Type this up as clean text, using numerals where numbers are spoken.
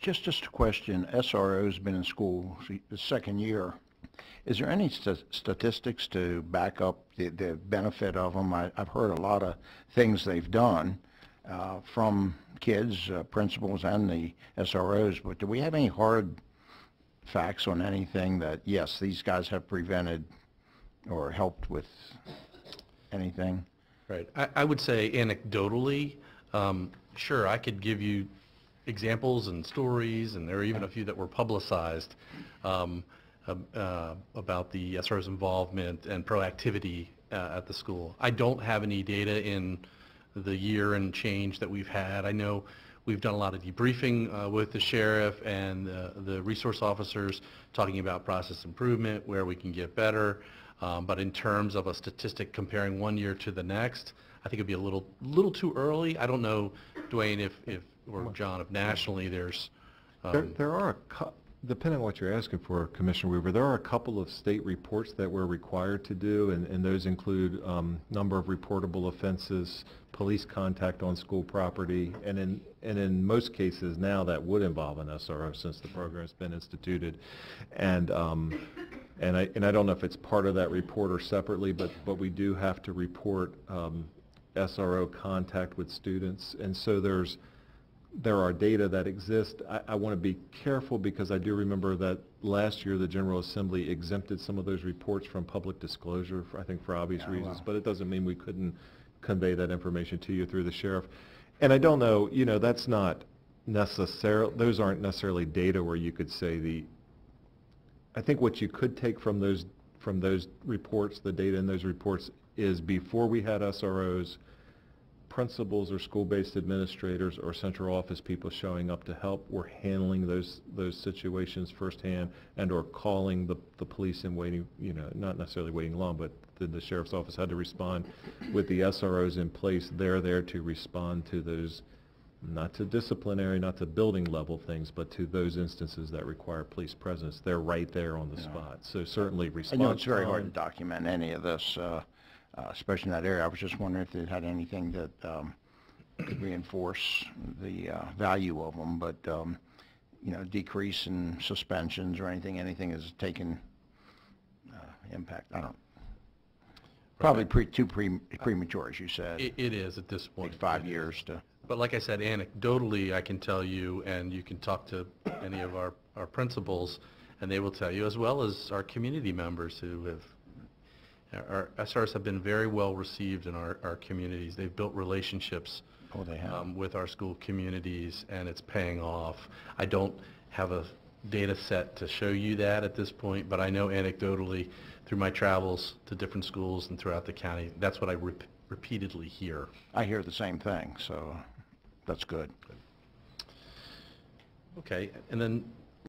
Just a question. SRO's been in school the second year. Is there any statistics to back up the benefit of them? I've heard a lot of things they've done from kids, principals, and the SROs, but do we have any hard facts on anything that, yes, these guys have prevented or helped with anything? Right. I would say anecdotally, sure, I could give you examples and stories, and there are even a few that were publicized about the SRO's involvement and proactivity at the school. I don't have any data in the year and change that we've had. I know we've done a lot of debriefing with the sheriff and the resource officers talking about process improvement, where we can get better. But in terms of a statistic comparing one year to the next, I think it'd be a little too early. I don't know, Dwayne, or John, if nationally there's... There are, depending on what you're asking for, Commissioner Weaver, there are a couple of state reports that we're required to do, and those include number of reportable offenses, police contact on school property, and in most cases now that would involve an SRO since the program's been instituted. And I don't know if it's part of that report or separately, but we do have to report SRO contact with students, and so there are data that exist. I want to be careful because I do remember that last year the General Assembly exempted some of those reports from public disclosure, I think for obvious reasons, but it doesn't mean we couldn't convey that information to you through the sheriff. And I don't know, that's not necessarily, those aren't necessarily data where you could say I think what you could take from those reports, the data in those reports, is before we had SROs, principals or school-based administrators or central office people showing up to help were handling those situations firsthand and or calling the police and waiting, not necessarily waiting long, but the sheriff's office had to respond with the SROs in place. They're there to respond to those, not to disciplinary, not to building level things, but to those instances that require police presence. They're right there on the spot. So certainly response. I know it's very hard to document any of this, especially in that area. I was just wondering if they had anything that could reinforce the value of them, but decrease in suspensions or anything has taken impact. I don't. Probably too premature, as you said. It is at this point. Take 5 years to. But like I said, anecdotally, I can tell you, and you can talk to any of our principals, and they will tell you, as well as our community members who have. Our SROs have been very well received in our communities. They've built relationships with our school communities, and it's paying off. I don't have a data set to show you that at this point, but I know anecdotally through my travels to different schools and throughout the county, that's what I repeatedly hear. I hear the same thing, so that's good. Okay, and then